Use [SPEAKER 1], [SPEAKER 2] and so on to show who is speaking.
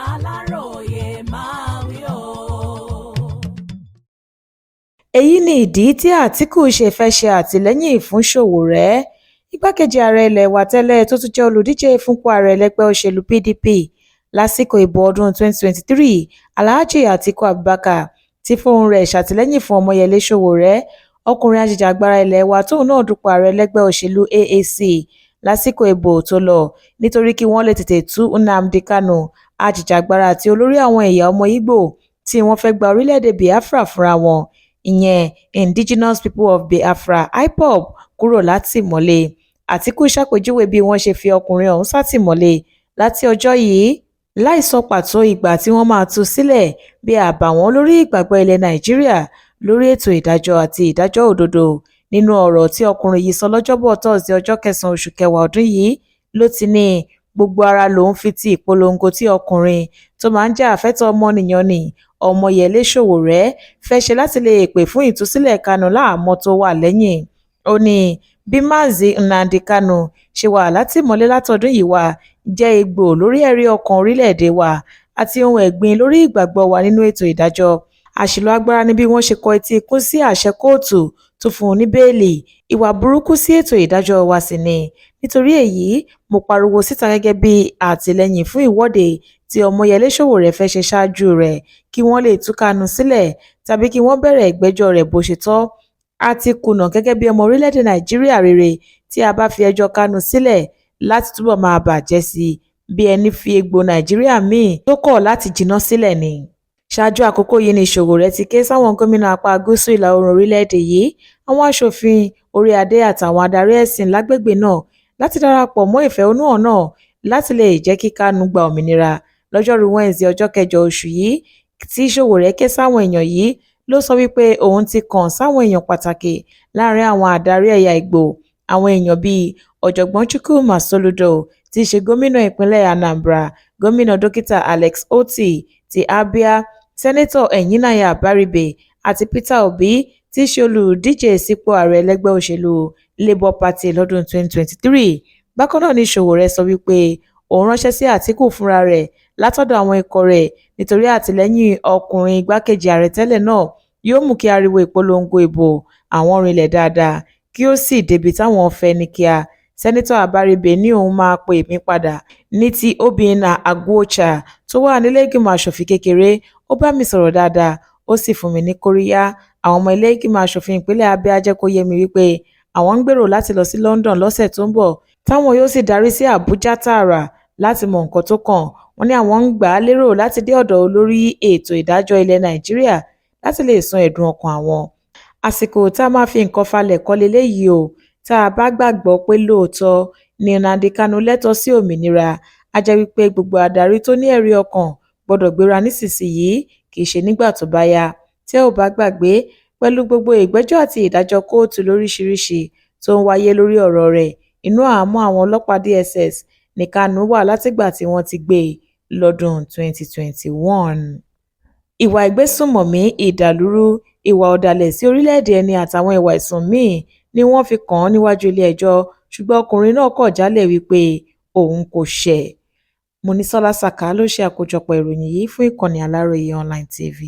[SPEAKER 1] Aláròyé máa wí o.
[SPEAKER 2] èyí ni ìdí tí àtìkù ṣe fẹ́ ṣe àtìlẹ́yìn fún Sowore. Igbákejì ààrẹ ilẹ̀ wa tẹ́lẹ̀ tó tún jẹ́ olùdíje fúnpò ààrẹ ẹlẹ́gbẹ́ òṣèlú PDP lásìkò ìbò ọdún 2023 Alhaji Atiku Abubakar ti fohùn rẹ̀ ṣàtìlẹ́yìn fún Ọmọyẹlé Sowore, ọkùnrin ajìjàgbara ilẹ̀ wa tóun náà dupò ààrẹ ẹlẹ́gbẹ́ òṣèlú AAC lásìkò ìbò tó lọ nítorí kí wọ́n lè tètè tú Nnamdi Kanu, ajìjàgbara àti olórí àwọn ẹ̀yà ọmọ Ìgbò tí wọ́n fẹ́ gba orílẹ̀-èdè Biafra fúnra wọn, ìyẹn Indigenous People of Biafra IPOB, kúrò látìmọ́lé. Àtìkù ṣàpèjúwe bí wọ́n ṣe fi ọkùnrin ọ̀hún sátìmọ́lé láti ọjọ́ yìí láì sọ pàtó ìgbà tí wọ́n máa tú sílẹ̀ bí àbàwọ́n lórí ìgbàgbọ́ ilẹ̀ Nàìjíríà lórí ètò ìdájọ́ àti ìdájọ́ òdodo. Nínú ọ̀rọ̀ tí ọkùnrin yìí sọ lọ́jọ́bọ̀ Thursday ọjọ́ 9 oṣù kẹwàá ọdún yìí ló ti ní gbogbo ara lòun fi ti ìpolongo tí ọkùnrin tó máa ń jà fẹ́tọ̀ ọmọnìyàn ní Ọmọyẹlé Sowore fẹ́ ṣe láti lè pè fún ìtúsílẹ̀ Kanu láhàámọ́ tó wà lẹ́yìn. Ó ní bí Mazi Nnamdi Kanu ṣe wà látìmọ́lé látọdún yìí wá jẹ́ egbò lórí ẹ̀rí ọkàn orílẹ̀-èdè wa àti ohun ẹ̀gbin lórí ìgbàgbọ́ wa nínú ètò ìdájọ́. Àṣìlò agbára ni bí wọ́n ṣe kọ etí ikún sí àṣẹ kóòtù tó fún un ní bẹ́ẹ̀lì. Ìwà burúkú sí ètò ìdájọ́ wa sì ni. Nítorí èyí, mo pariwo síta gẹ́gẹ́ bí àtìlẹ́yìn fún ìwọ́de tí Ọmọyẹlé Sowore fẹ́ ṣe ṣáájú rẹ̀ kí wọ́n lè tú Kanu sílẹ̀ tàbí kí wọ́n bẹ̀rẹ̀ ìgbẹ́jọ́ rẹ̀ bó ṣe tọ́. A ti kùnà gẹ́gẹ́ bí ọmọ orílẹ̀-èdè Nàìjíríà rere tí a bá fi ẹjọ́ Kanu sílẹ̀ láti túbọ̀ máa bàjẹ́ sí i bí ẹni fi egbò Nàìjíríà míì tó kọ̀ láti jiná sílẹ̀ ni. Ṣáájú àkókò yìí ni Sowore ti ké sáwọn gómìnà apá gúúsù ìlà oòrùn orílẹ̀-èdè yìí, àwọn aṣòfin orí adé àtàwọn adarí ẹ̀sìn lágbègbè náà láti darapọ̀ mọ́ ìfẹ̀hónúhàn náà láti lè jẹ́ kí Kanu gba òmìnira. Lọ́jọ́rú Wednesday ọjọ́ 8 oṣù yìí tí Sowore ké sáwọn èèyàn yìí ló sọ wípé òun ti kàn sáwọn èèyàn pàtàkì láàrin àwọn adarí ẹ̀yà Ìgbò, àwọn èèyàn bíi ọ̀jọ̀gbọ́n Chukwuma Soludo tí í ṣe gómìnà ìpínlẹ̀ Anambra, gómìnà dókítà Alex Otti ti Abia, sẹ́nẹ́tọ̀ Enyinnaya Baribe àti Peter Obi tí í ṣe olùdíje sípò ààrẹ ẹlẹ́gbẹ́ òṣèlú Labour Party lọ́dún 2023. Bákan náà ni Sowore sọ wípé òun ránṣẹ́ sí Àtíkù fúnra rẹ̀ látọ̀dọ̀ àwọn ikọ̀ rẹ̀ nítorí àtìlẹ́yìn ọkùnrin igbákejì ààrẹ tẹ́lẹ̀ náà yóò mú kí ariwo ìpolongo ìbò àwọn rinlẹ̀ dáadáa kí ó sì débi táwọn fẹ́ ní kíá. Sẹ́nẹ́tọ̀ Abaribe ní òun máa pè mí padà ní ti Obinna Aguocha tó wà nílé ìgbìmọ̀ aṣòfin kékeré, ó bá mi sọ̀rọ̀ dáadáa, ó sì fún mi ní kóríyá. Àwọn ọmọ ilé ìgbìmọ̀ aṣòfin ìpínlẹ̀ Abia jẹ́ kó yé mi wípé àwọn ń gbèrò láti lọ sí London lọ́sẹ̀ tó ń bọ̀ táwọn yóò sì darí sí Abuja tààrà láti mọ nǹkan tó kàn. Wọ́n ní àwọn ń gbà á lérò láti dé ọ̀dọ̀ olórí ètò ìdájọ́ ilẹ̀ Nàìjíríà láti lè sọ ẹ̀dùn ọkàn àwọn. Àsìkò tá a máa fi nǹkan falẹ̀ kọ́ leléyìí o. Tá a bá gbàgbọ́ pé lóòótọ́ ni Nnamdi Kanu lẹ́tọ̀ọ́ sí òmìnira, a jẹ́ wípé gbogbo adarí tó ní ẹ̀rí ọkàn gbọ́dọ̀ gbéra nísinsìnyí, kì í ṣe nígbà tó bá yá. Tí ẹ ò bá gbàgbé, pẹ̀lú gbogbo ìgbẹ́jọ́ àti ìdájọ́ kóòtù lóríṣiríṣi tó ń wáyé lórí ọ̀rọ̀ rẹ̀, inú àhámọ́ àwọn ọlọ́pàá DSS ní Kanu wà látìgbà tí wọ́n ti gbé e lọ́dún 2021. Ìwà ìgbésùnmọ̀mí, ìdàlúrú, ìwà ọ̀dàlẹ̀ sí orílẹ̀-èdè ẹni àtàwọn ìwà ẹ̀sùn míì ni wọ́n fi kàn án níwájú ilé-ẹjọ́, ṣùgbọ́n ọkùnrin náà kọ̀ jálẹ̀ wípé òun kò ṣẹ̀. Monísọ́lá Sàká ló ṣe àkójọpọ̀ ìròyìn yìí fún ìkànnì Aláròye Online TV.